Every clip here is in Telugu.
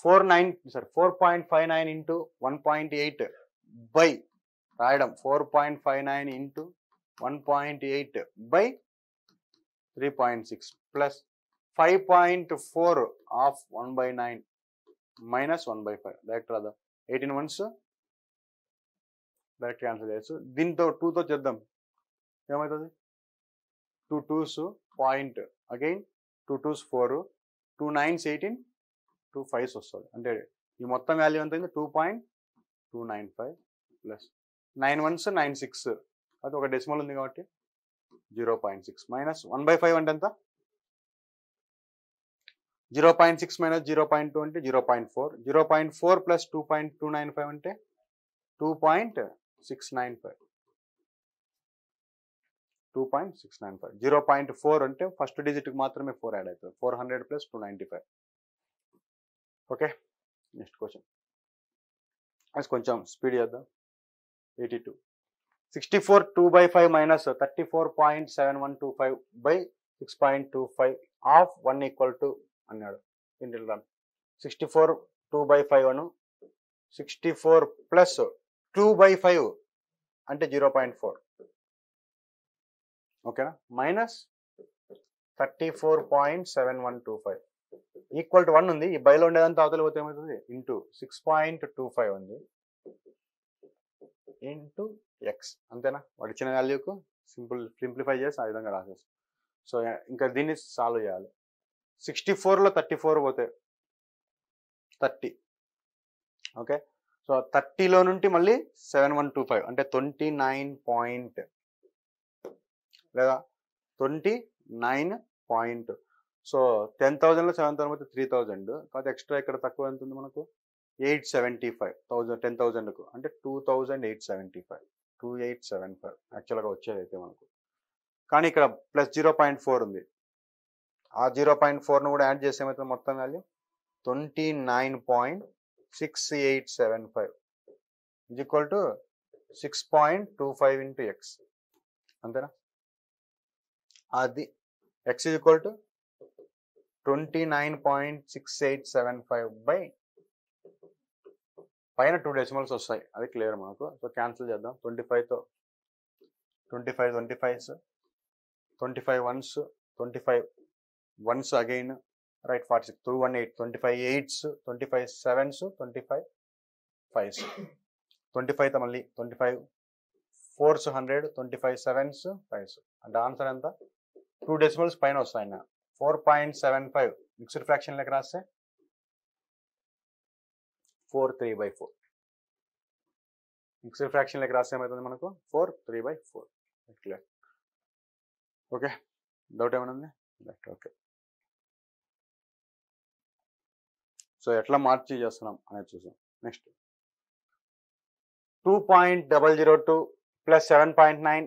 4.59 into 1.8 by రాయడం 4.59 into 1.8 by 3.6 plus 5.4 of 1 by 9 minus 1 by 5. Direct రాదా 18 ones డైరెక్ట్ క్యాన్సిల్ చేయొచ్చు. దీంతో 2తో చేద్దాం, ఏమవుతుంది 2 2s point again 2 2s 4 2 9s 18 2 5s వస్తుంది. అంటే ఈ మొత్తం వాల్యూ ఎంత అయింది 2.295 ప్లస్ 9 1s 9 6 అది ఒక డెసిమల్ ఉంది కాబట్టి 0.6 మైనస్ 1/5 అంటే ఎంత 0.6 మైనస్ 0.2 అంటే 0.4 0.4 ప్లస్ 2.295 అంటే 2.695 0.4 అంటే ఫస్ట్ డిజిట్ కి మాత్రమే 4 యాడ్ అవుతుంది 400 ప్లస్ 295. ఓకే, నెక్స్ట్ క్వశ్చన్ కొంచెం స్పీడ్ చేద్దాం. 82 64 2/5 minus 34.7125 by 6.25 of 1 equal to అన్నాడు. ఇంటిల్ రన్ 64 2/5 అను 64 ప్లస్ 2/5 అంటే 0.4 ఓకేనా మైనస్ 34.7125 ఈక్వల్ టు 1 ఉంది. ఈ బైలో ఉండేదంతా అవతల పోతే ఏమవుతుంది ఇంటూ 6.25 ఉంది ఇంటూ ఎక్స్ అంతేనా. వాడు ఇచ్చిన వాల్యూకు సింప్లిఫై చేసి ఆ విధంగా రాసేసి సో ఇంకా దీన్ని సాల్వ్ చేయాలి. 64లో 34 పోతే 30 ఓకే. సో 30లో నుండి మళ్ళీ 7125 అంటే 29 పాయింట్ లేదా 29 పాయింట్. సో 10,000లో 7,000 పోతే 3,000 కాకపోతే ఎక్స్ట్రా ఇక్కడ తక్కువ ఎంత ఉంది మనకు 875 10,000కు అంటే 2,875 యాక్చువల్గా వచ్చేది అయితే మనకు. కానీ ఇక్కడ ప్లస్ 0.4 ఉంది. ఆ 0.4ను కూడా యాడ్ చేస్తే ఏమవుతుంది మొత్తం value 29.6875 is equal to 6.25 into x అంతేనా. అది x is equal to 29.6875 by పైన 2 డెసిమల్స్ వస్తాయి అది క్లియర్ మనకు. సో క్యాన్సిల్ చేద్దాం. 25తో 25 25s 25 1s 25 1s again right 46 218 25 8s 25 7s 25 5s 25తో మళ్ళీ 25 4s 100 25 7s 5s అంటే ఆన్సర్ ఎంత 2 డెసిమల్స్ పైన వస్తాయి. 4.75 మిక్స్డ్ ఫ్రాక్షన్ లెక్క రాస్తే 4/3/4 మిక్స్డ్ ఫ్రాక్షన్ లెక్క రాస్తే ఏమవుతుంది మనకు 4/3/4 క్లియర్. ఓకే, డౌట్ ఏమైనా ఉంది ఓకే. సో ఎట్లా మార్చి చేస్తున్నాం అనేది చూసాం. Next 2.002 plus 7.9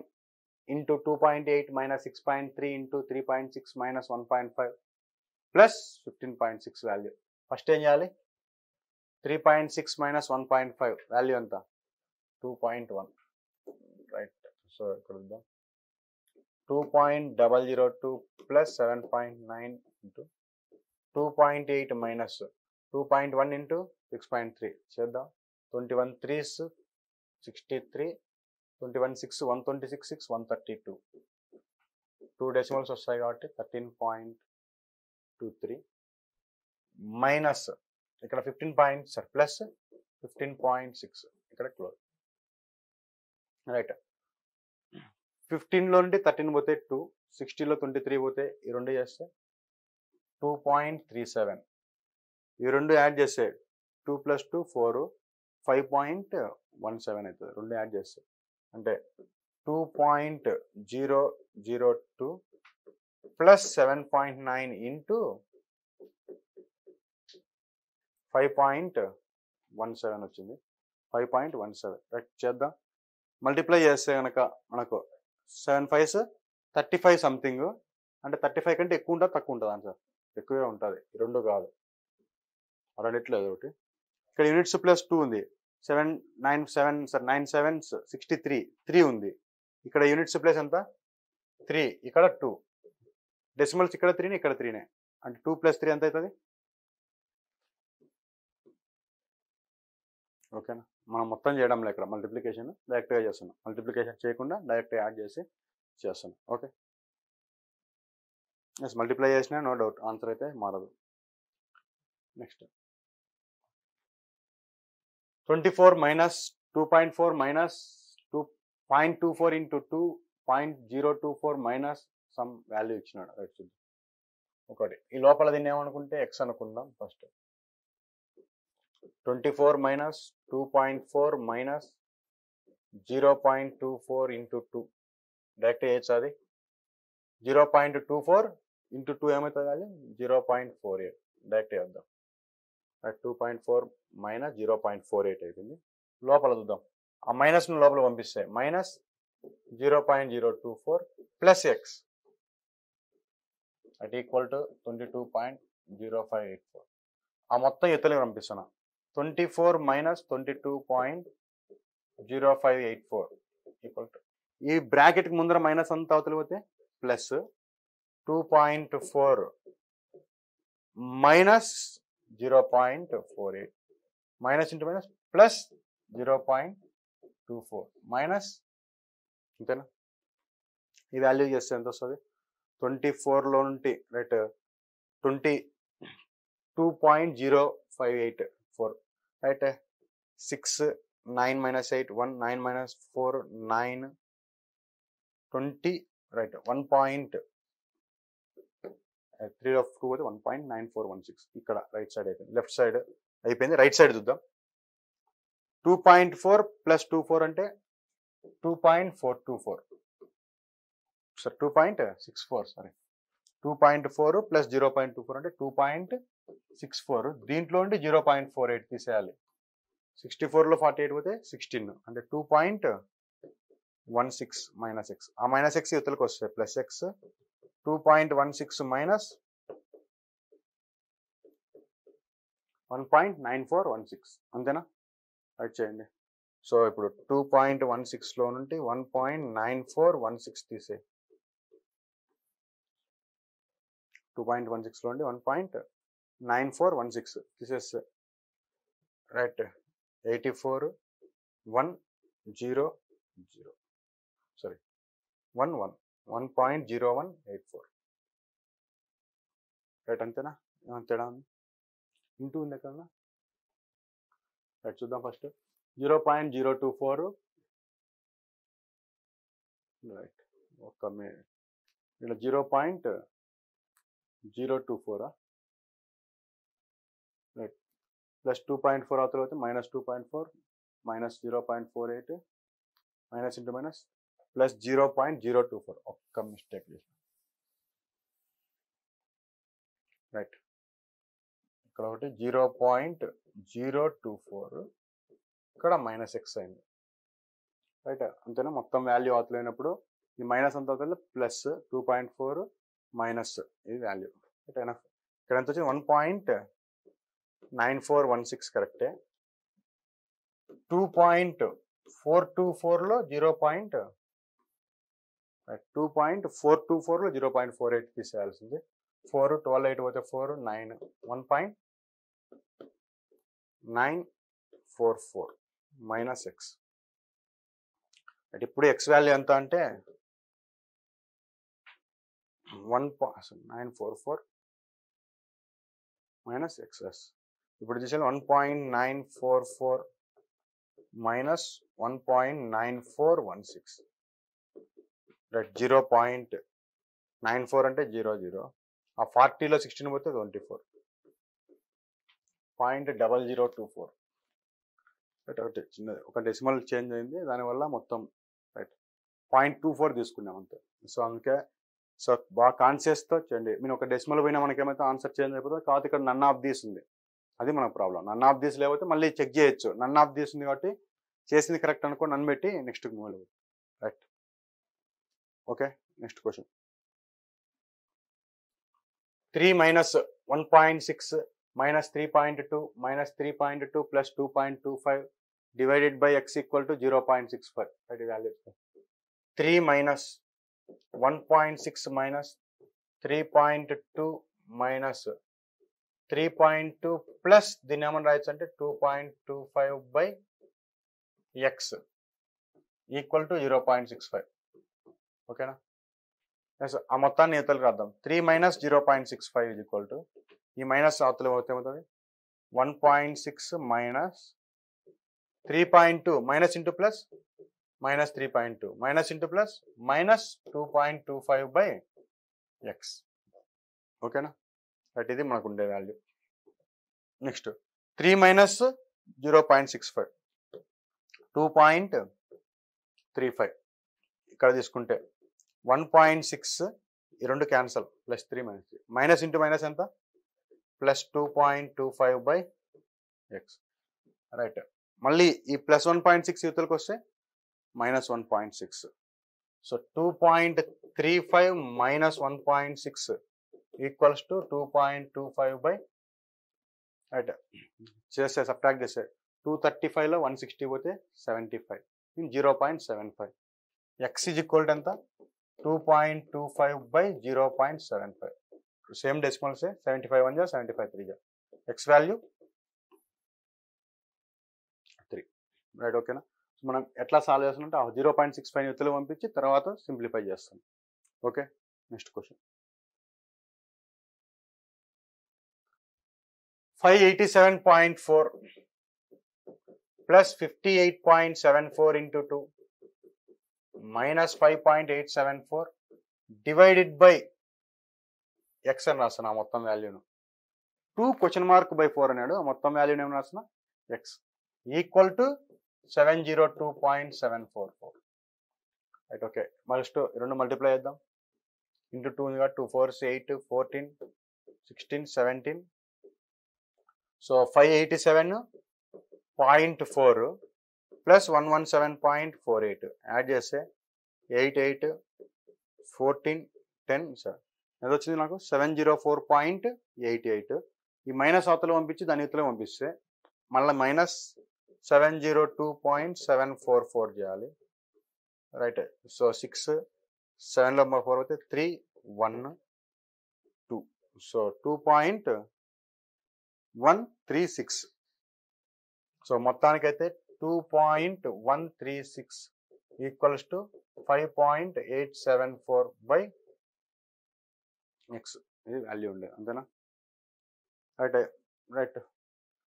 into 2.8 minus 6.3 into 3.6 minus 1.5 plus 15.6 value. First ఏం చేయాలి 3.6 మైనస్ 1.5 వాల్యూ ఎంత 2.1 రైట్. సో ఇక్కడ 2.002 ప్లస్ 7.9 ఇంటూ 2.8 మైనస్ 2.1 ఇంటూ 6.3 చేద్దాం. 21 3s 63 21 6 126 6 132 2 డెసిమల్స్ వస్తాయి కాబట్టి 13.23 మైనస్ ఇక్కడ 15 ప్లస్ 15.6 ఇక్కడ క్లోజ్ రైట్. 15లో నుండి 13 పోతే 2 60లో 23 పోతే ఈ రెండు చేస్తే 2.37 ఈ రెండు యాడ్ చేస్తే 2 + 2 4 5.17 అవుతుంది. రెండు యాడ్ చేస్తే అంటే 2.002 ప్లస్ 7.9 ఇంటూ 5.17 వచ్చింది 5.17 రైట్. చేద్దాం మల్టిప్లై చేస్తే కనుక మనకు 7 5s 35 సంథింగ్ అంటే 35 కంటే ఎక్కువ ఉంటుంది తక్కువ ఉంటుంది ఆన్సర్ ఎక్కువే ఉంటుంది. రెండు కాదు రెండిట్లేదు ఒకటి. ఇక్కడ యూనిట్స్ ప్లస్ 2 ఉంది 7 9 7s 63 3 ఉంది. ఇక్కడ యూనిట్స్ ప్లస్ ఎంత 3 ఇక్కడ 2 డెసిమల్స్ ఇక్కడ 3 ఇక్కడ 3 అంటే 2 + 3 ఎంత అవుతుంది ఓకేనా, మనం మొత్తం చేయడంలో ఇక్కడ మల్టిప్లికేషన్ డైరెక్ట్గా చేస్తున్నాం, మల్టిప్లికేషన్ చేయకుండా డైరెక్ట్ యాడ్ చేసి చేస్తున్నాం. ఓకే, ఎస్ మల్టిప్లై చేసినా నో డౌట్ ఆన్సర్ అయితే మారదు. Next 24 minus 2.4 minus 2.24 into 2.024 minus some value ఇచ్చినాడు. రైట్ చూద్దాం. ఒకటి ఈ లోపల దీన్ని ఏమనుకుంటే ఎక్స్ అనుకుందాం. First 24 minus 2.4 minus 0.24 into 2 direct చేయొచ్చు. అది 0.24 into 2 ఏమవుతుంది వాల్యూ 0.48 డైరెక్ట్ చేద్దాం. 2.4 మైనస్ 0.48 అయిపోయింది. లోపల చూద్దాం, ఆ మైనస్ను లోపల పంపిస్తే minus 0.024 plus X at equal to 22.0584. ఆ మొత్తం ఎత్తులకి పంపిస్తున్నా. 24 మైనస్ 22.0584 ఈక్వల్ టు ఈ బ్రాకెట్కి ముందర మైనస్ అంతా అవతలి పోతే plus 2.4 minus 0.48 minus into minus plus 0.24 minus అంతేనా. ఈ వాల్యూ చేస్తే ఎంత వస్తుంది 24లో నుండి right 22.0584 right 6 9 minus 8 1 9 minus 4 9 20 right 1.3 of 2 అయితే 1.9416 ఇక్కడ రైట్ సైడ్ అయిపోయింది. లెఫ్ట్ సైడ్ అయిపోయింది. రైట్ సైడ్ చూద్దాం. 2.4 ప్లస్ 24 అంటే 2.424 సార్ 2.64 సారీ 2.4 ప్లస్ 0.24 అంటే 2.64. దీంట్లో నుండి 0.48 తీసేయాలి. 64లో 48 పోతే 16 అంటే 2.16 మైనస్ ఎక్స్. ఆ మైనస్ ఎక్స్ యువతలకు వస్తాయి ప్లస్ ఎక్స్ 2.16 మైనస్ 1.9416 అంతేనా. రైట్ చేయండి. సో ఇప్పుడు 2.16లో నుండి 1.9416 తీసే 2.16లో నుండి 1.9416 తీసేస్తే రైట్ 84,100 సారీ 1.0184 రైట్ అంతేనా. ఏమైనా తేడా ఉంది ఇంటూ ఉంది ఎక్కడ రైట్ చూద్దాం. ఫస్ట్ 0.024 రైట్ ఒక మినిట్ ఇలా 0.024 రైట్ ప్లస్ 2.4 అవతల అయితే minus 2.4 minus 0.48 minus into minus plus 0.024 ఒక్క మిస్టేక్ చేసాం రైట్. ఇక్కడ ఒకటి 0.024 ఇక్కడ మైనస్ ఎక్స్ అయింది రైట్ అంతేనా. మొత్తం వాల్యూ అవుతలేనప్పుడు ఈ మైనస్ అంత అవుతుంది ప్లస్ 2.4 మైనస్ ఇది వాల్యూ రైట్ అయినా. ఇక్కడ ఎంత వచ్చింది 1.9416 కరెక్టే. 2.424లో 2.424లో 0.48 తీసేయాల్సింది. 4 12 8 పోతే 4 9 1.944 మైనస్ ఎక్స్. అంటే ఇప్పుడు ఎక్స్ వాల్యూ ఎంత అంటే 944 మైనస్ ఎక్స్ఎస్. ఇప్పుడు చూసాను 1.944 మైనస్ 1.9416 రైట్ 0.94 అంటే 00. ఆ 40లో 16 పోతే 24 0.0024 రైట్. ఒకటి చిన్నది ఒక డెసిమల్ చేంజ్ అయింది దానివల్ల మొత్తం రైట్ 0.24 తీసుకున్నాం అంతే. సో అందుకే సో బాగా కాన్షియస్తో చేయండి. మీరు ఒక డెసిమల్ పోయినా మనకేమైతే ఆన్సర్ చేంజ్ అయిపోతుంది. కాకపోతే ఇక్కడ నన్ ఆఫ్ దీస్ ఉంది, అది మన ప్రాబ్లం. నన్ ఆఫ్ దీస్ లేకపోతే మళ్ళీ చెక్ చేయొచ్చు. నన్ ఆఫ్ దీస్ ఉంది కాబట్టి చేసింది కరెక్ట్ అనుకో నన్ను పెట్టి నెక్స్ట్ మూవ్ అవ్వదు right. Okay next question 3 minus 1.6 minus 3.2 minus 3.2 plus 2.25 divided by x equal to 0.65 that is value. 3 minus 1.6 minus 3.2 minus 3.2 plus దీన్ని ఏమని రాయొచ్చు అంటే 2.25/x ఈక్వల్ టు 0.65. ఓకేనా? ఆ మొత్తాన్ని యువతలకు రాద్దాం. 3 మైనస్ 0.65 ఈజ్ ఈక్వల్ టు, ఈ మైనస్ అవతల ఏమవుతుంది 1.6 minus 3.2 minus into plus minus 3.2 minus into plus minus 2.25/x. ఓకేనా? రైట్, ఇది మనకు ఉండే వాల్యూ. Next 3 minus 0.65 2.35. ఇక్కడ తీసుకుంటే 1.6 ఈ రెండు cancel, plus 3 minus 3 minus into minus ఎంత ప్లస్ 2.25/x. రైట్, మళ్ళీ ఈ ప్లస్ 1.6 యువతలకు వస్తే minus 1.6. So 2.35 minus 1.6 equals to 2.25. Right, చేస్తే సబ్ట్రాక్ట్ చేస్తే 235లో 160 పోతే 75, 0.75. ఎక్స్ ఈజ్ ఈక్వల్ టు ఎంత 2.25/0.75. Same decimals 75 1 75 3 X value 3. Right, ఓకేనా? మనం ఎట్లా సాల్వ్ చేస్తామంటే 0.65 యువతలు పంపించి తర్వాత సింప్లిఫై చేస్తాం. Okay, next question. 587.4 plus 58.74 into 2 minus 5.874 divided by X అని రాస్తాను ఆ మొత్తం వాల్యూను. 2?4 అన్నాడు, ఆ మొత్తం వాల్యూని ఏమని రాస్తున్నా X equal to 702.744. Right, okay. First రెండు మల్టిప్లై చేద్దాం. ఇంటూ 2 2 4 8 14 16 17. సో 587.4 ప్లస్ 117.48 యాడ్ చేస్తే 8 8 14 10 సార్ ఎంత వచ్చింది నాకు 704.88. ఈ మైనస్ అవతల పంపించి దాని ఇవతల పంపిస్తే మళ్ళీ మైనస్ 702.744 చేయాలి. రైట్, సో 6 7లో 4 అయితే 3 1 2. సో 2.136. సో మొత్తానికైతే 2.136 ఈక్వల్స్ టు 5.874/x. ఇది వాల్యూ ఉండేది, అంతేనా? రైట్ రైట్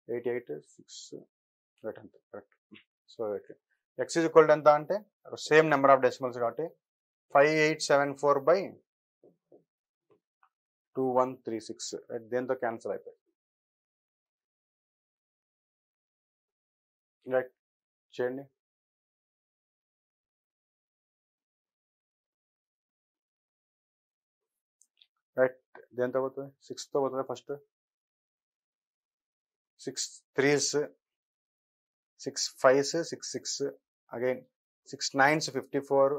88 6 రైట్, అంతే correct. So X is equal to ఎంత అంటే సేమ్ నెంబర్ ఆఫ్ డెసిమల్స్ కాబట్టి 5874/2136. రైట్, దేంతో క్యాన్సిల్ అయిపోయి. రైట్, చేయండి. రైట్, దేంతో పోతుంది 6తో పోతుంది. First 6 3s 6 5s 6 6 again 6 9s 54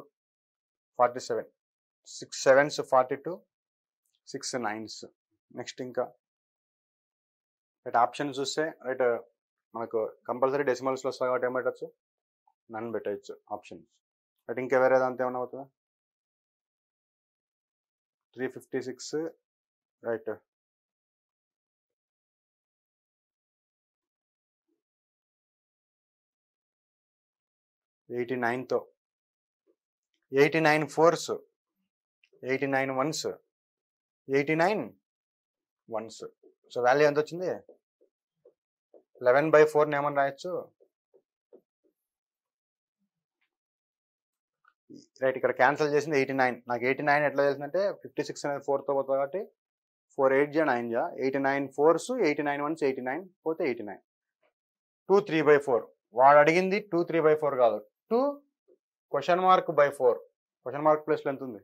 47 6 7s 42 6 9s. Next ఇంకా రైట్ ఆప్షన్ చూస్తే రైట్ మనకు కంపల్సరీ డెసిమల్స్లో వస్తాయి కాబట్టి ఏం పెట్టచ్చు నన్ను పెట్టచ్చు ఆప్షన్స్. రైట్, ఇంకా వేరే దాంతో ఏమన్నా అవుతుందా 356 right 89తో 89 4s 89 1s 89 1s. So value ఎంత వచ్చింది 11/4 ఏమని రాయొచ్చు. రైట్, ఇక్కడ క్యాన్సిల్ చేసింది 89. నాకు 89 ఎట్లా తెలిసిందంటే 56 అనేది 4తో పోతుంది కాబట్టి 4 8 జా 9 జా 89 4s 89 1s 89 పోతే 89. 2 3/4 వాడు అడిగింది 2 3/4 కాదు 2?4 క్వశ్చన్ మార్క్ ప్లేస్లో ఎంత ఉంది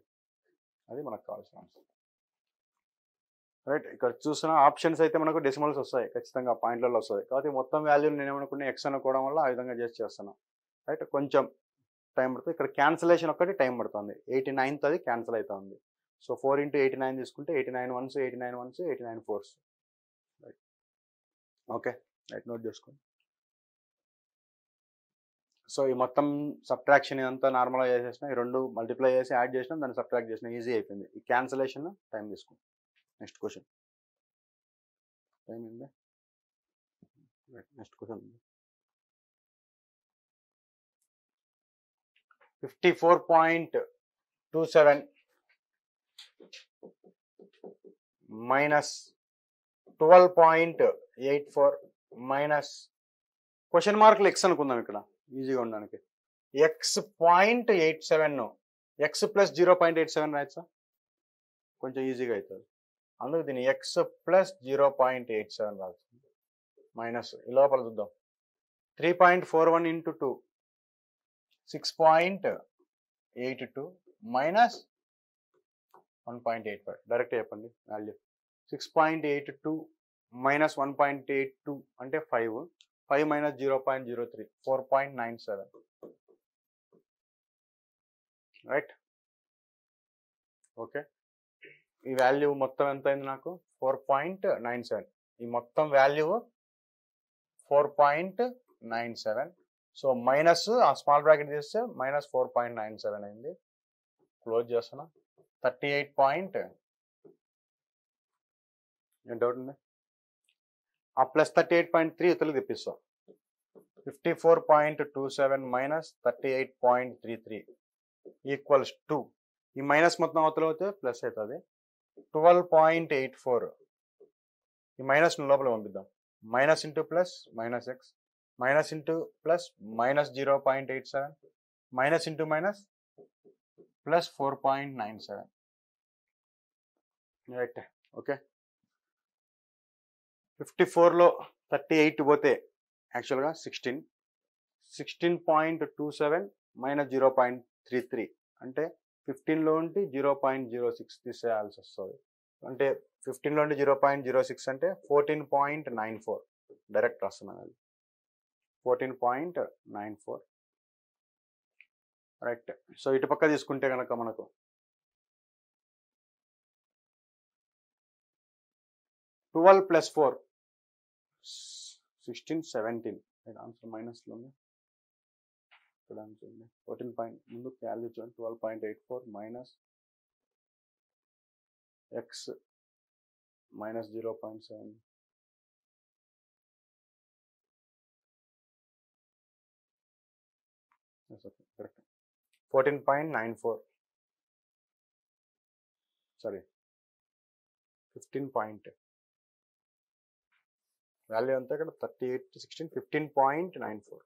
అది మనకు కావాల్సిన ఆన్సర్. రైట్, ఇక్కడ చూసిన ఆప్షన్స్ అయితే మనకు డెసిమల్స్ వస్తాయి ఖచ్చితంగా పాయింట్లలో వస్తాయి కాబట్టి మొత్తం వాల్యూ నేను ఏమనుకున్నా ఎక్స్ అనుకోవడం వల్ల ఆ విధంగా చేస్తాను. రైట్, కొంచెం టైం పడుతుంది. ఇక్కడ క్యాన్సిలేషన్ ఒక్కటి టైం పడుతుంది. 89th అది క్యాన్సిల్ అవుతుంది. సో 4 × 89 తీసుకుంటే 89 1s 89 1s 89 4s. Right, okay. Right, note చేసుకోండి. సో ఈ మొత్తం సబ్ట్రాక్షన్ ఇదంతా నార్మల్గా చేసేసిన, ఈ రెండు మల్టిప్లై చేసి యాడ్ చేసినాం, దాన్ని సబ్ట్రాక్ట్ చేసిన, ఈజీ అయిపోయింది. ఈ క్యాన్సిలేషన్ టైం తీసుకుంటాం. Next question. ఏమైంది? Next question 54.27 minus 12.84 minus question మార్కులు ఎక్స్ అనుకుందాం ఇక్కడ ఈజీగా ఉండడానికి. ఎక్స్ 0.87 ఎక్స్ ప్లస్ 0.87 రాయచ్చా? కొంచెం ఈజీగా అవుతుంది. అందుకు దీన్ని ఎక్స్ ప్లస్ 0.87 రాస్తుంది. మైనస్ ఈ లోపల చూద్దాం. 3.41 ఇంటూ 2 6.82 మైనస్ 1.85 డైరెక్ట్ చెప్పండి వాల్యూ. 6.82 మైనస్ 1.82 అంటే 5 మైనస్ 0.03 4.97 రైట్. ఓకే, ఈ వాల్యూ మొత్తం ఎంత అయింది నాకు? 4.97. ఈ మొత్తం వాల్యూ 4.97. సో మైనస్ ఆ స్మాల్ బ్రాకెట్ తీస్తే మైనస్ 4.97 అయింది. క్లోజ్ చేస్తున్నా. 38 ఏం డౌట్ ఉంది? ఆ ప్లస్ 38.3 ఇతరులు తెప్పిస్తాం. 54.27 మైనస్ 38.33 ఈక్వల్స్ 2. ఈ మైనస్ మొత్తం అవతల అవుతే ప్లస్ అవుతుంది. 12.84 ఈ మైనస్ లోపల పంపిద్దాం. Minus into plus minus X minus into plus minus 0.87 minus into minus plus 4.97 right. Okay, 54లో 38 పోతే యాక్చువల్గా 16.27 మైనస్ 0.33 అంటే 15లో ఉండి 0.06 తీసేయాల్సి వస్తుంది. అంటే 15లో ఉండి 0.06 అంటే 14.94 డైరెక్ట్ రాస్తున్నాను. అది 14.94 రైట్. సో ఇటు పక్క తీసుకుంటే కనుక మనకు 12 ప్లస్ 4 16 17 ఆన్సర్ మైనస్లో ఉంది. ఇక్కడ ఆన్సర్ ఉంది 14. ముందు వాల్యూ చూడండి 12.84 minus X minus 0.7 correct. 14.94 sorry 15 point value అంతా ఇక్కడ 38 16 15.94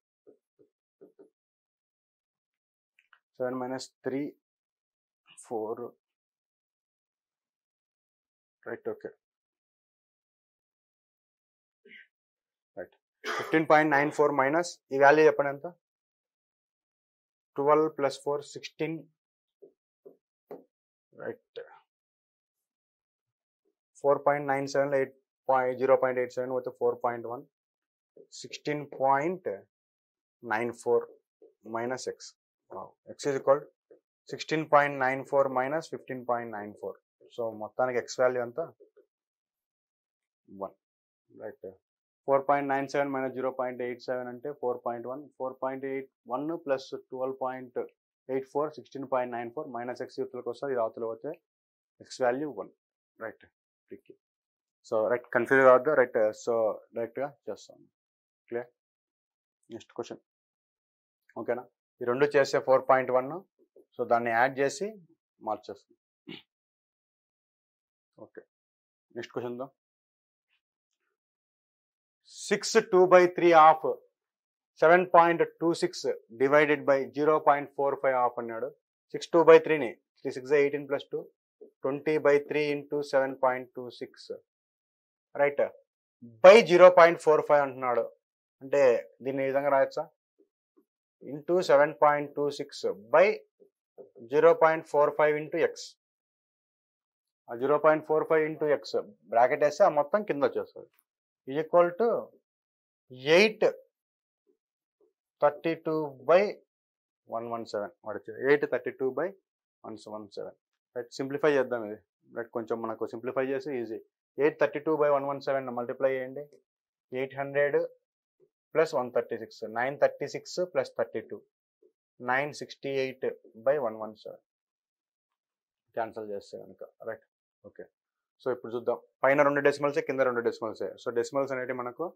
7 minus 3 4 right. Okay right. 15.94 minus ఈ వాల్యూ చెప్పండి ఎంత? 12 ప్లస్ 4 16 రైట్. 4.97 0.87 పోతే 4.1 16.94 minus x. X is equal 16.94 minus 15.94. So మొత్తానికి x వాల్యూ ఎంత? 1 రైట్. 4.97 minus 0.87 అంటే 4.1 4.81 plus 12.84 16.94 minus x యూత్లకు వస్తుంది. ఇది అవతల పోతే x value 1 right. So right confuse కావద్దు రైట్. సో డైరెక్ట్గా చేస్తాను. క్లియర్. నెక్స్ట్ క్వశ్చన్ ఓకేనా? ఈ రెండు చేస్తే 4.1 సో దాన్ని యాడ్ చేసి మార్చేస్తాం. Okay next question though 6 2/3 of 7.26 divided by 0.45 of అన్నాడు. 6 2/3ని 3 6 18 plus 2 20/3 into 7.26 రైట్ బై 0.45 అంటున్నాడు. అంటే దీన్ని ఈ విధంగా రాయొచ్చా? Into 7.26 by 0.45 into X. ఆ 0.45 ఇంటూ ఎక్స్ బ్రాకెట్ వేస్తే ఆ మొత్తం కింద వచ్చేస్తుంది. ఈక్వల్ టు 832/117 వాడు 832/117 రైట్. సింప్లిఫై చేద్దాం ఇది రైట్. కొంచెం మనకు సింప్లిఫై చేసి ఈజీ. 832/117 మల్టిప్లై చేయండి. 800 ప్లస్ 136 936 ప్లస్ 32 968/117 క్యాన్సల్ చేస్తే కనుక రైట్. ఓకే సో ఇప్పుడు చూద్దాం, పైన 2 డెసిమల్సే, కింద 2 డెసిమల్సే. సో డెసిమల్స్ అనేవి మనకు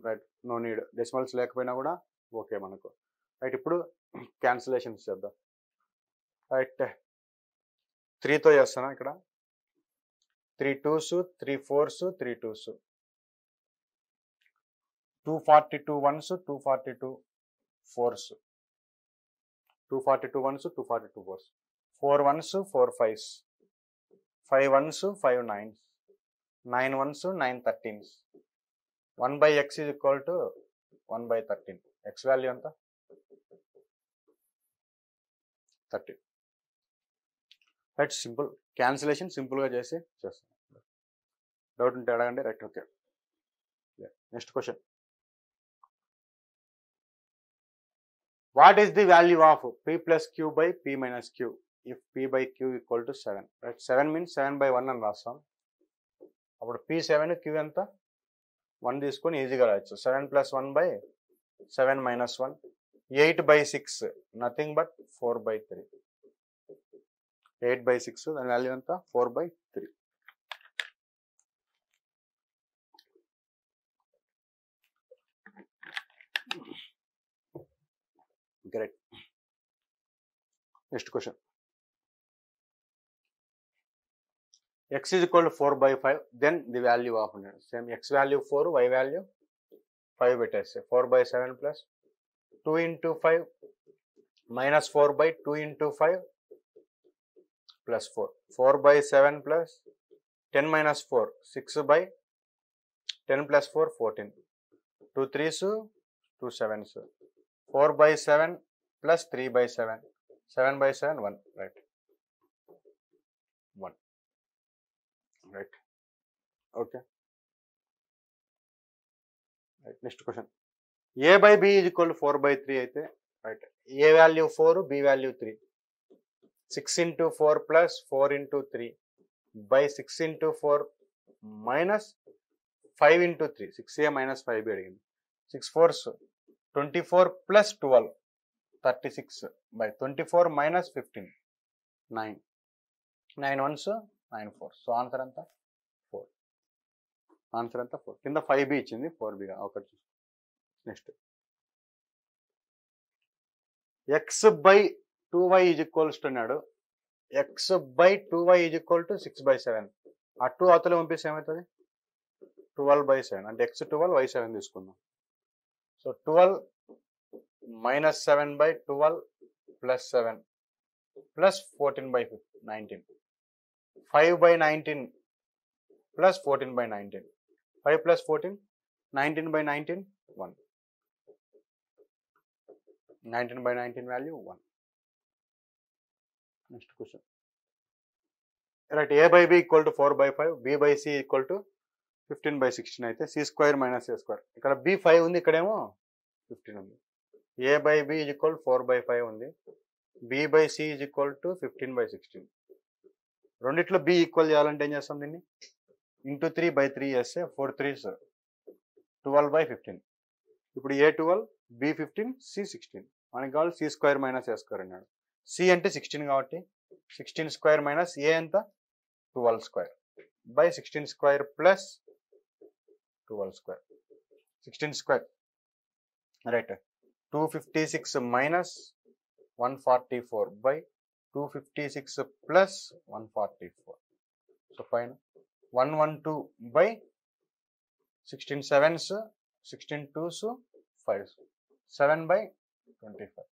రైట్, నో నీడ్. డెసిమల్స్ లేకపోయినా కూడా ఓకే మనకు. రైట్, ఇప్పుడు క్యాన్సిలేషన్స్ చేద్దాం. రైట్, 3తో చేస్తానా ఇక్కడ. 3 2s, 3 4s, 3 2s, 242 1s, 242 4s, 242 1s, 242 4s, 4 1s, 4 5s, 5 1s, 5 9s, 9 1s, 9 13s. 1 by x is equal to 1 by 13. X value ఎంత? 13. రైట్, సింపుల్ క్యాన్సిలేషన్ సింపుల్గా చేస్తాం. డౌట్ ఉంటే అడగండి. Right, okay. Next question. What is the value of p plus q by p minus q if p by q equal to 7? Right, 7 means 7 by 1 అని రాస్తాం. అప్పుడు p7 q ఎంత? 1 తీసుకొని ఈజీగా రాయొచ్చు. 7 plus 1 by 7 minus 1, 8 by 6, nothing but 4 by 3. 8 by 6, దాని వాల్యూ ఎంత? 4 by 3. Correct. Next question. X is equal to 4 by 5. Then the value of same x value 4, y value 5 పెట్టేస్తే 4 by 7 plus 2 into 5 minus 4 by 2 into 5 plus 4. 4 by 7 plus 10 minus 4, 6 by 10 plus 4, 14. 2 3s, 2 7s. 4 by 7 plus 3 by 7. 7 by 7, 1. Right. 1. Right. Okay. Right. Next question. A by B is equal to 4 by 3 అయితే, right, A value 4, B value 3. 6 into 4 plus 4 into 3 by 6 into 4 minus 5 into 3. 6A minus 5B అడిగింది. 6 4s 24 plus 12, 36 by 24 minus 15, 9. 9 1s, 9 4s. So answer ఎంత? 4. ఆన్సర్ ఎంత? 4. కింద 5B ఇచ్చింది, 4B ఒకటి. Next, x by 2y is equals to అన్నాడు. x by 2y is equal to 6 by 7. ఆ 2 అవతల పంపిస్తే ఏమవుతుంది? 12 by 7. అంటే x 12, y 7 తీసుకుందాం. So 12 minus 7 by 12 plus 7 plus 14 by 19. 5 by 19 plus 14 by 19. 5 plus 14, 19 by 19, 1. 19 by 19 value 1. Next question. Right, A by B equal to 4 by 5, B by C equal to 15 by 16 అయితే C square minus A square. ఇక్కడ B 5 ఉంది, ఇక్కడేమో 15 ఉంది. A by B is equal to 4 by 5 ఉంది. B by C is equal to 15 by 16. రెండిట్లో B ఈక్వల్ చేయాలంటే ఏం చేస్తాం? దీన్ని ఇంటూ 3 by 3 చేస్తే 4 3s 12 by 15. ఇప్పుడు A 12, B 15, C 16. మనకి కావాలి C square minus A square అన్నాడు. C అంటే 16 కాబట్టి 16 square minus A ఎంత? 12 square by 16 square plus 12 square. 16 square. Right. 256 minus 144 by 256 plus 144. So fine. 112 by 16 7s, 16 2s, 5s. 7 by 25.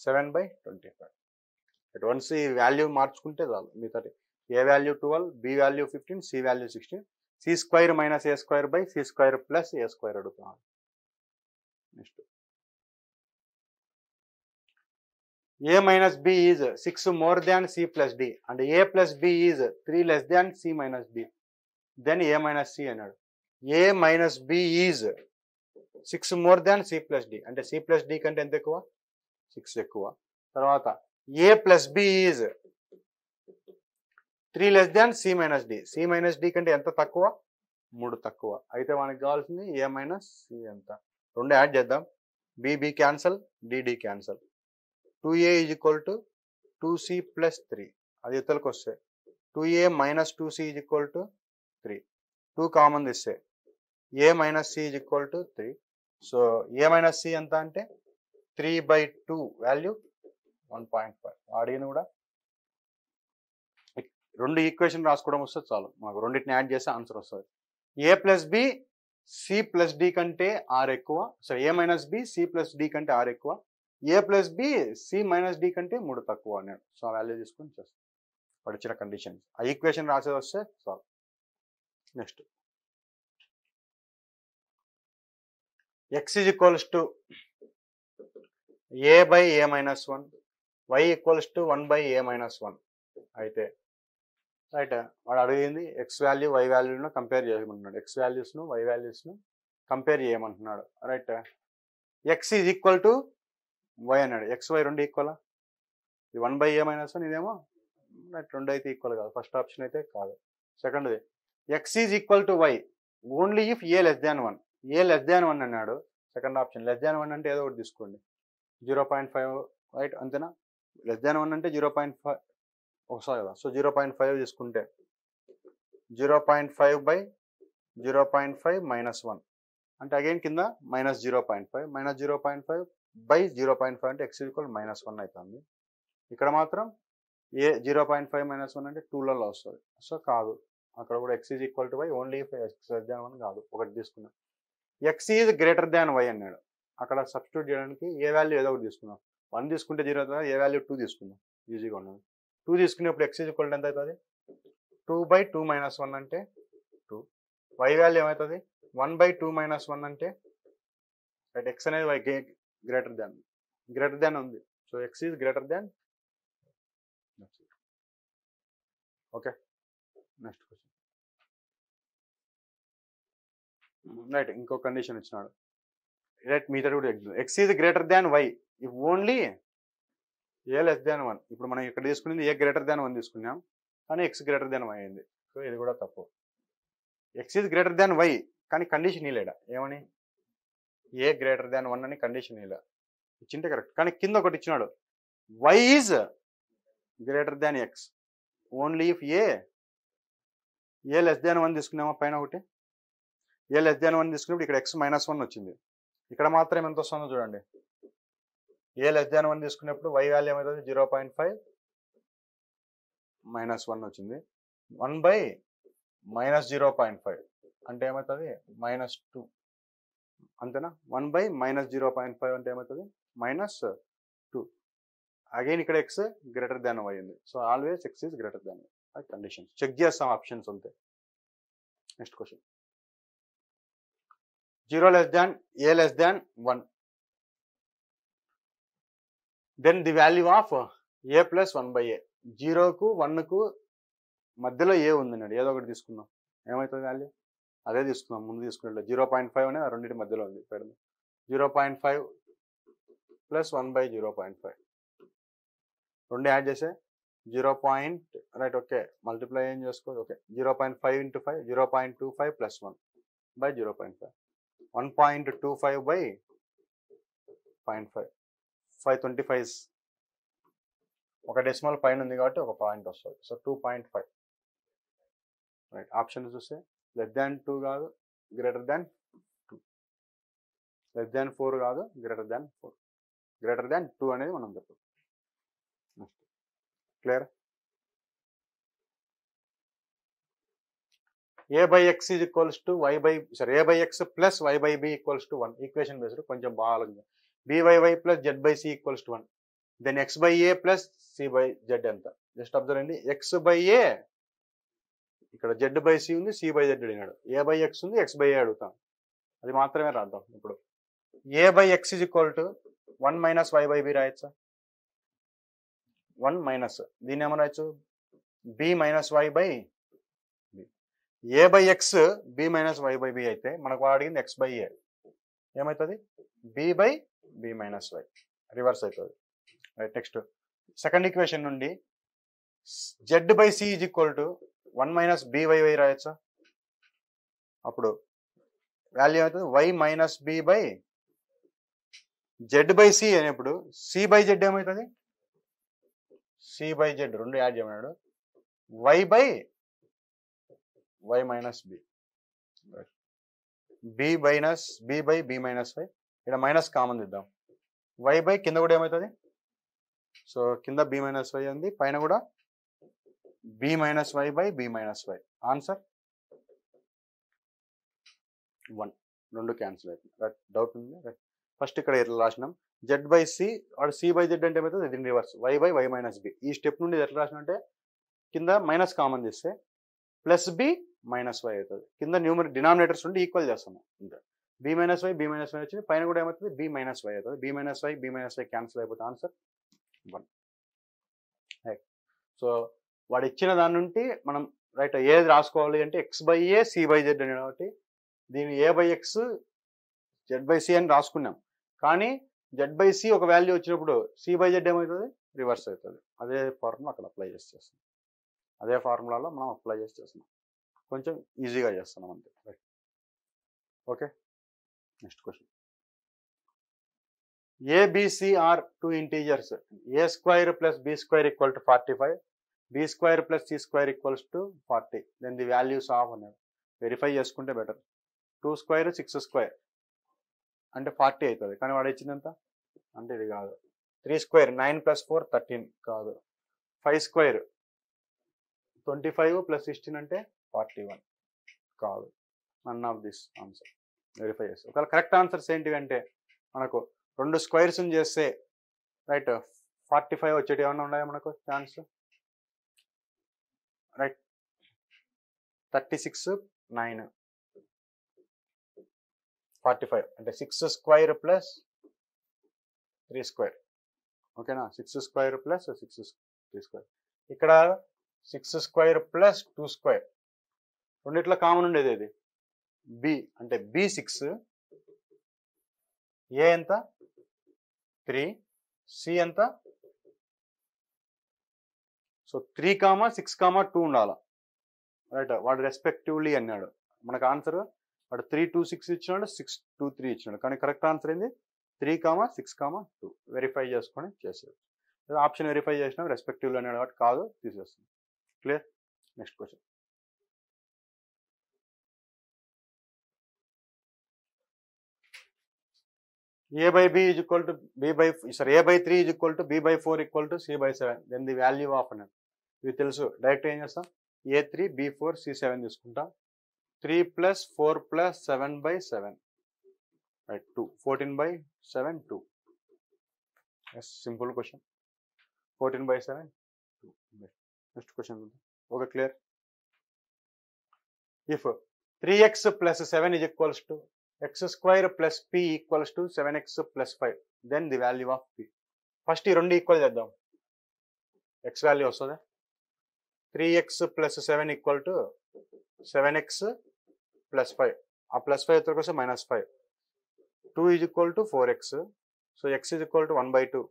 7 by 25. At once ఈ వాల్యూ మార్చుకుంటే చాలు. మిగతాది A value 12, B value 15, C value 16. C square minus A square by C square plus A square అడుగుతున్నాను. Next, A minus B is 6 more than C plus D and A plus B is 3 less than C minus D. Then A minus C అన్నాడు. A minus B is 6 more than C plus D అంటే C plus D కంటే ఎంత ఎక్కువ? 6 ఎక్కువ. తర్వాత A plus B is 3 less than C minus D. C minus D కంటే ఎంత తక్కువ? 3 తక్కువ. అయితే మనకి కావాల్సింది A minus C ఎంత? రెండు యాడ్ చేద్దాం. B cancel, D cancel. 2A is equal to 2C plus 3. అది ఇతలకు వస్తే 2a minus 2c is equal to 3. 2 common తీస్తే a minus c is equal to 3. So a minus c ఎంత అంటే 3/2 వాల్యూ 1.5. అడిగింది కూడా రెండు ఈక్వేషన్ రాసుకోవడం వస్తే చాలు, మాకు రెండింటిని యాడ్ చేస్తే ఆన్సర్ వస్తుంది. a plus B C plus D కంటే ఆర్ ఎక్కువ, so A minus B C plus D కంటే ఆర్ ఎక్కువ, A plus B C minus D కంటే 3 తక్కువ అన్నాడు. సో ఆ వాల్యూ తీసుకొని చేస్తాం పడిచిన కండిషన్. ఆ ఈక్వేషన్ రాసేది వస్తే చాలు. Next x is equals to a by a minus 1, y equals to 1 by a minus 1 అయితే రైట్, వాడు అడిగింది ఎక్స్ వాల్యూ వై వాల్యూను కంపేర్ చేయమంటున్నాడు. ఎక్స్ వాల్యూస్ను వై వాల్యూస్ను కంపేర్ చేయమంటున్నాడు. Right, X is equal to Y అన్నాడు. ఎక్స్ వై రెండు ఈక్వలా? ఇది 1 by a minus 1, ఇదేమో రైట్ రెండు అయితే ఈక్వల్ కాదు. ఫస్ట్ ఆప్షన్ అయితే కాదు. సెకండ్ది X is equal to why only if A less than 1. A less than 1 అన్నాడు. సెకండ్ ఆప్షన్ లెస్ దాన్ 1 అంటే ఏదో ఒకటి తీసుకోండి. 0.5 రైట్, అంతేనా? లెస్ దాన్ 1 అంటే 0.5 వస్తుంది కదా. సో 0.5 తీసుకుంటే 0.5 by 0.5 minus 1 అంటే అగైన్ కింద మైనస్ 0.5 మైనస్ 0.5 by 0.5 అంటే x ఈక్వల్ -1 అవుతుంది. ఇక్కడ మాత్రం ఏ 0.5 minus 1 అంటే 2లలో వస్తుంది. సో కాదు, అక్కడ కూడా x is equal to why only if x less than 1 కాదు. ఒకటి తీసుకున్నాం. x is greater than y అన్నాడు. అక్కడ సబ్స్టిట్యూట్ చేయడానికి ఏ వాల్యూ ఏదో ఒకటి తీసుకున్నాం. 1 తీసుకుంటే 0 అవుతుంది, ఏ వాల్యూ 2 తీసుకున్నాం, ఈజీగా ఉన్నది. 2 తీసుకునేప్పుడు x ఈజ్ ఈక్వల్ టు ఎంత అవుతుంది? 2/2 minus 1 అంటే 2. y వాల్యూ ఏమవుతుంది? 1/2 minus 1 అంటే రైట్, x అనేది y గ్రేటర్ దాన్ ఉంది. So x is greater than. Okay, next question. Right, ఇంకో కండిషన్ ఇచ్చినాడు. రైట్, మీతో కూడా x is greater than y if only A less than 1. ఇప్పుడు మనం ఇక్కడ తీసుకునేది ఏ గ్రేటర్ దాన్ 1 తీసుకున్నాం, కానీ x గ్రేటర్ దాన్ y అయింది. సో ఇది కూడా తప్పు. x is greater than y కానీ కండిషన్ ఇలేడా ఏమని? ఏ గ్రేటర్ దాన్ 1 అని కండిషన్ ఇలా ఇచ్చింటే కరెక్ట్. కానీ కింద ఒకటి ఇచ్చినాడు, y is greater than x only if A less than 1 తీసుకున్నామా పైన ఒకటి. ఏ లెస్ దాన్ 1 తీసుకున్నప్పుడు ఇక్కడ x -1 వచ్చింది. ఇక్కడ మాత్రం ఎంత వస్తుందో చూడండి. ఏ లెస్ దాన్ 1 తీసుకున్నప్పుడు y వాల్యూ ఏమవుతుంది? 0.5 -1 వచ్చింది. 1 by -0.5 అంటే ఏమవుతుంది? -2 అంతేనా? 1 by -0.5 అంటే ఏమవుతుంది? -2. అగైన్ ఇక్కడ x గ్రేటర్ దాన్ y ఉంది. So always x is greater than y. Condition check చేస్తాం, ఆప్షన్స్ అంతే. Next question. 0 less than a less than 1, then the value of a plus 1 by a. 0కు 1కు మధ్యలో ఏ ఉందన్నాడు. ఏదో ఒకటి తీసుకుందాం, ఏమవుతుంది వాల్యూ? అదే తీసుకుందాం, ముందు తీసుకున్నట్లు 0.5 అనేది రెండింటి మధ్యలో ఉంది. పెడదాం 0.5 ప్లస్ 1 by 0.5 రెండు యాడ్ చేసే 0. రైట్, ఓకే, మల్టిప్లై ఏం చేసుకోవచ్చు. Okay, 0.5 into 5 0.25 plus 1 by 0.5 1.25 by 0.5 525 ఒక డెసిమల్ పైన ఉంది కాబట్టి ఒక పాయింట్ వస్తుంది. సో 2.5. రైట్, ఆప్షన్ చూస్తే లెస్ దాన్ 2 కాదు, గ్రేటర్ దాన్ 2. లెస్ దాన్ 4 కాదు, గ్రేటర్ దాన్ 4. గ్రేటర్ దాన్ 2 అనేది మనం చెప్పాలి. Clear? a by x is equals to a by x plus y by b equals to 1. Equation based కొంచెం బాగా. b by y plus z by c equals to 1. Then x by a plus c by z ఎంత? జస్ట్ అబ్జర్వ్ అండి. x by a ఇక్కడ z by c ఉంది, c by z అడిగినాడు. a by x ఉంది, x by a అడుగుతాం. అది మాత్రమే రాద్దాం. ఇప్పుడు a by x is equal to 1 minus y by b రాయొచ్చా? 1 minus దీన్ని ఏమో రాయొచ్చు? b minus y by a by x b minus y by b అయితే మనకు అడిగింది x by a ఏమవుతుంది? b by b minus y reverse అవుతుంది. రైట్, నెక్స్ట్ సెకండ్ ఈక్వేషన్ నుండి z by c is equal to 1 minus b by y రాయొచ్చా? అప్పుడు వాల్యూ ఏమవుతుంది? y minus b by z by c అనేప్పుడు c by z ఏమవుతుంది? c by z రెండు యాడ్ చేయమన్నాడు. Y by y minus b, b by b minus y, ఇక్కడ మైనస్ కామన్ ఇద్దాం. వై బై కింద కూడా ఏమవుతుంది, సో కింద బి మైనస్ వై ఉంది, పైన కూడా b minus y by b minus y. Answer 1. 2 cancel అవుతుంది. రైట్, డౌట్ ఉంది. రైట్, ఫస్ట్ ఇక్కడ ఎట్లా రాసినాం, జెడ్ బై సి, వాడు సి బై జెడ్ అంటే ఏమవుతుంది, ఇది reverse, y by y minus b. ఈ స్టెప్ నుండి ఎట్లా రాసిన అంటే కింద మైనస్ కామన్ చేస్తే ప్లస్ బి మైనస్ వై అవుతుంది, కింద న్యూమర్ డినామినేటర్స్ నుండి ఈక్వల్ చేస్తున్నాం అంతే. బి మైనస్ వై వచ్చింది, పైన కూడా ఏమవుతుంది, బి మైనస్ వై అవుతుంది. బి మైనస్ వై క్యాన్సిల్ అయిపోతుంది. ఆన్సర్ 1. రైట్, సో వాడు ఇచ్చిన దాని నుండి మనం రైట్ ఏది రాసుకోవాలి అంటే X by A C by Z అని, కాబట్టి దీన్ని A by X Z by C అని రాసుకున్నాం. కానీ జెడ్ బై సి ఒక వాల్యూ వచ్చినప్పుడు సి బై జెడ్ ఏమవుతుంది, రివర్స్ అవుతుంది. అదే ఫార్ములా అక్కడ అప్లై చేస్తున్నాం, అదే ఫార్ములాలో మనం అప్లై చేస్తున్నాం, కొంచెం ఈజీగా చేస్తున్నాం అంతే. Right, okay. Next question, A B C are 2 integers, a square plus b square equal to 45, b square plus c square equals to 40, then the values of అన్నాడు. వెరిఫై చేసుకుంటే బెటర్. 2 స్క్వైర్ 6 స్క్వైర్ అంటే 40 అవుతుంది, కానీ వాడు ఇచ్చినంత అంటే ఇది కాదు. 3 స్క్వైర్ 9 + 4 13 కాదు. 5 స్క్వైర్ 25 + 16 అంటే 41 కాదు. None of this answer. Verify చేస్తే ఒకవేళ కరెక్ట్ ఆన్సర్స్ ఏంటివి అంటే మనకు 2 స్క్వైర్స్ చేస్తే రైట్ 45 వచ్చేటి ఏమన్నా ఉన్నాయా మనకు ఛాన్స్? రైట్, 36 9 45 అంటే 6 స్క్వైర్ ప్లస్ 3 స్క్వైర్. ఓకేనా, 6 స్క్వైర్ ప్లస్ 3 స్క్వైర్. ఇక్కడ 6 స్క్వైర్ ప్లస్ 2 స్క్వైర్, రెండిట్లో కామన్ ఉండేది ఇది బి అంటే బి 6, ఏ ఎంత 3, సి ఎంత, సో 3, 6, 2 ఉండాలి. రైట్, వాడు రెస్పెక్టివ్లీ అన్నాడు. మనకు ఆన్సర్ వాడు 3, 2, 6 ఇచ్చినాడు, 6, 2, 3 ఇచ్చినాడు. కానీ కరెక్ట్ ఆన్సర్ ఏంది 3, 6, 2. వెరిఫై చేసుకొని చేసేది. ఆప్షన్ వెరిఫై చేసినా రెస్పెక్టివ్లీ అన్నాడు కాబట్టి కాదు, తీసేస్తుంది. Clear. Next question, a by b is equal to b by a by 3 is equal to b by 4 equal to c by 7, then the value of అన్నాడు. ఇవి తెలుసు, డైరెక్ట్ ఏం చేస్తాం, a3 b4 c7 తీసుకుంటాం. 3 + 4 + 7 by 7 right 2, 14 by 7 2. Yes, simple question. 14 by 7 2. Next question okay, clear. If 3x + 7 is equals to x² + p equals to 7x + 5, then the value of p. First ఈ రెండు ఈక్వల్ చేద్దాం, x వాల్యూ వస్తుంది. 3x + 7 ఈక్వల్ టు 7x + 5, ఆ +5 ఎత్తు కోసం -5. 2 is equal to 4x, so x is equal to 1/2.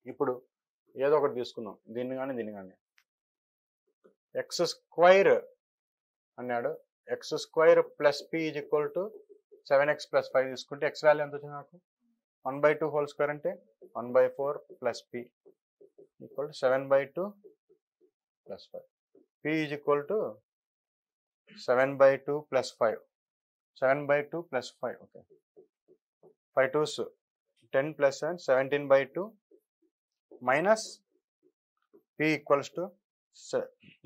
ఇప్పుడు ఏదో ఒకటి తీసుకుందాం, దీన్ని కానీ x² అన్నాడు. x² + p is equal to 7x + 5 తీసుకుంటే x వాల్యూ ఎంత వచ్చింది నాకు, 1/2 హోల్ స్క్వేర్ అంటే 1/4 + p equal to 7/2 + 5. p is equal to 7/2 + 5, 7/2 + 5. Okay, 5 2s 10 + 7 17/2 minus p equals to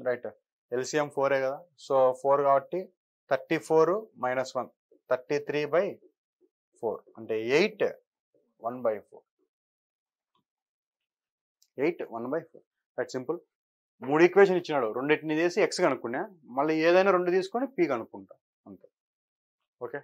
right LCM 4 కదా, సో 4 కాబట్టి 34 - 1 33/4 అంటే 8 1/4. 8 1/4. Right, simple. 3 ఈక్వేషన్ ఇచ్చినాడు, రెండింటిని చేసి x కనుక్కున్నా, మళ్ళీ ఏదైనా 2 తీసుకొని p కనుక్కుంటా అంతే. ఓకే.